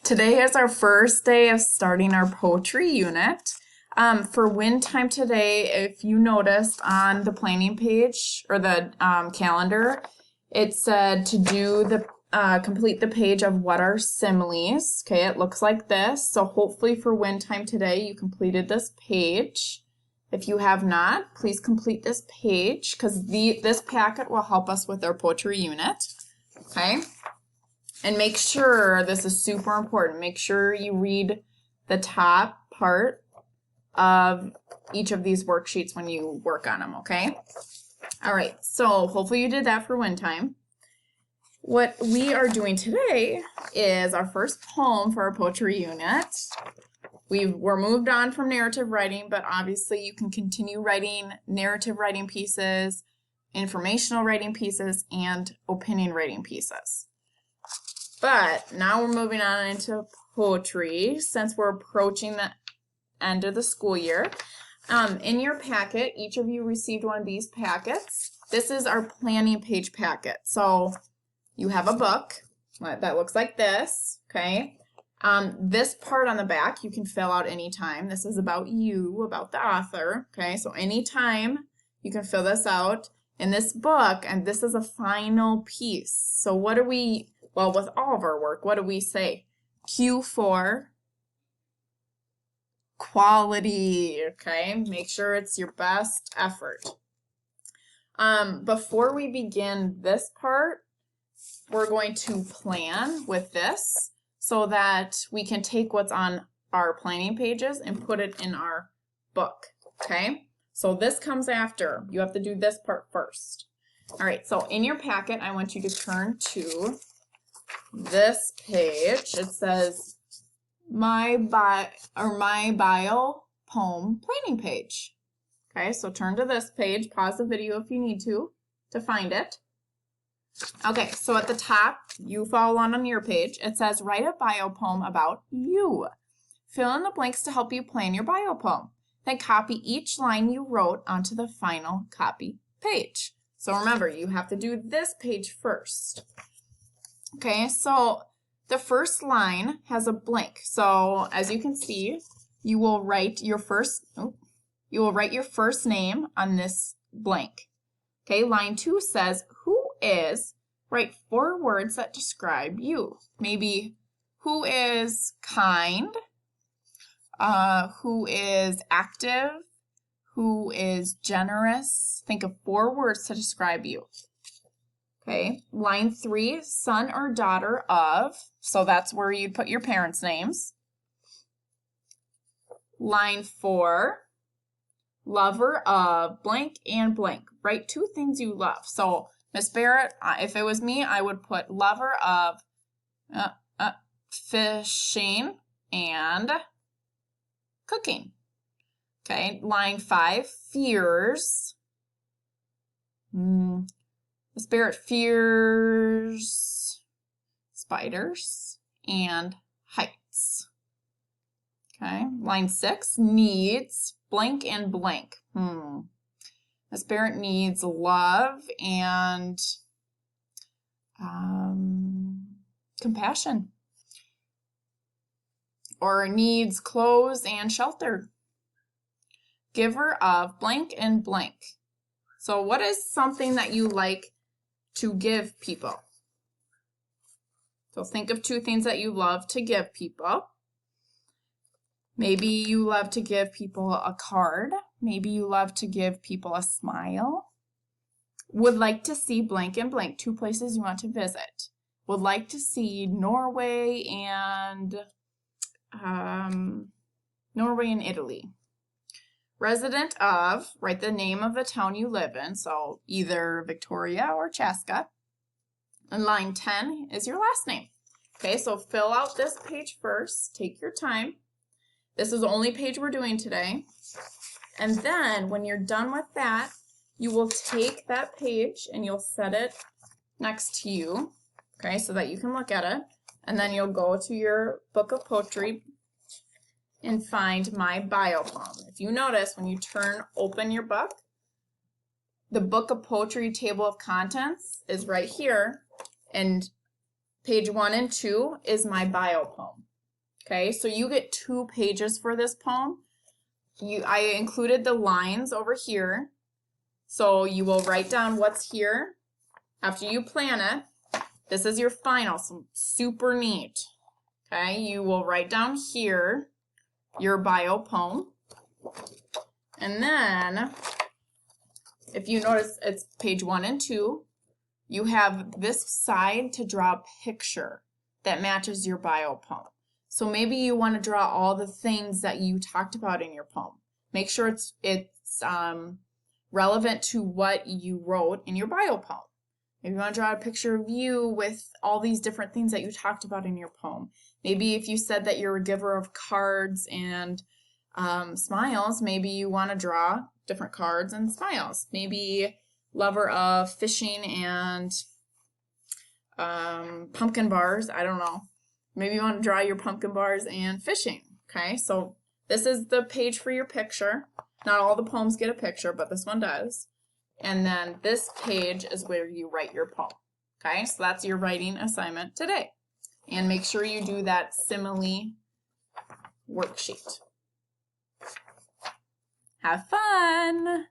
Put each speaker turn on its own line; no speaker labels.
Today is our first day of starting our poetry unit. For win time today, if you noticed on the planning page or the calendar, it said to do the complete the page of what are similes. Okay, it looks like this. So hopefully for win time today, you completed this page. If you have not, please complete this page because this packet will help us with our poetry unit. Okay. And make sure, this is super important, make sure you read the top part of each of these worksheets when you work on them, okay? All right, so hopefully you did that for win time. What we are doing today is our first poem for our poetry unit. We're moved on from narrative writing, but obviously you can continue writing narrative writing pieces, informational writing pieces, and opinion writing pieces. But now we're moving on into poetry since we're approaching the end of the school year. In your packet, each of you received one of these packets. This is our planning page packet. So you have a book that looks like this, okay? This part on the back you can fill out anytime. This is about you, about the author, okay? So anytime you can fill this out in this book, and this is a final piece. So what are we... Well, with all of our work, what do we say? Q for quality, okay? Make sure it's your best effort. Before we begin this part, we're going to plan with this so that we can take what's on our planning pages and put it in our book, okay? So this comes after. You have to do this part first. All right, so in your packet, I want you to turn to this page. It says my bio poem planning page. Okay, so turn to this page, pause the video if you need to find it. Okay, so at the top, you follow on your page, it says write a bio poem about you. Fill in the blanks to help you plan your bio poem. Then copy each line you wrote onto the final copy page. So remember, you have to do this page first. Okay, so the first line has a blank. So as you can see, you will write your first name on this blank. Okay, line 2 says, who is? Write 4 words that describe you. Maybe who is kind, who is active, who is generous. Think of 4 words to describe you. Okay, line 3, son or daughter of, so that's where you'd put your parents' names. Line 4, lover of blank and blank. Write 2 things you love. So, Miss Barrett, if it was me, I would put lover of fishing and cooking. Okay, line 5, fears. Miss Barrett fears spiders and heights. Okay, line 6, needs blank and blank. Miss Barrett needs love and compassion. Or needs clothes and shelter. Giver of blank and blank. So what is something that you like to give people? So think of 2 things that you love to give people. Maybe you love to give people a card. Maybe you love to give people a smile. Would like to see blank and blank, 2 places you want to visit. Would like to see Norway and Italy. Resident of, write the name of the town you live in, so either Victoria or Chaska. And line 10 is your last name. Okay, so fill out this page first. Take your time. This is the only page we're doing today. And then when you're done with that, you will take that page and you'll set it next to you, okay, so that you can look at it. And then you'll go to your book of poetry and find my bio poem. If you notice, when you open your book, the book of poetry table of contents is right here, and page 1 and 2 is my bio poem. Okay, so you get 2 pages for this poem. I included the lines over here. So you will write down what's here after you plan it. This is your final, so super neat. Okay, you will write down here your bio poem. And then, if you notice, it's page 1 and 2. You have this side to draw a picture that matches your bio poem. So maybe you want to draw all the things that you talked about in your poem. Make sure it's relevant to what you wrote in your bio poem. Maybe you want to draw a picture of you with all these different things that you talked about in your poem. Maybe if you said that you're a giver of cards and smiles, maybe you want to draw different cards and smiles. Maybe lover of fishing and pumpkin bars. I don't know. Maybe you want to draw your pumpkin bars and fishing. Okay, so this is the page for your picture. Not all the poems get a picture, but this one does. And then this page is where you write your poem. Okay, so that's your writing assignment today. And make sure you do that simile worksheet. Have fun!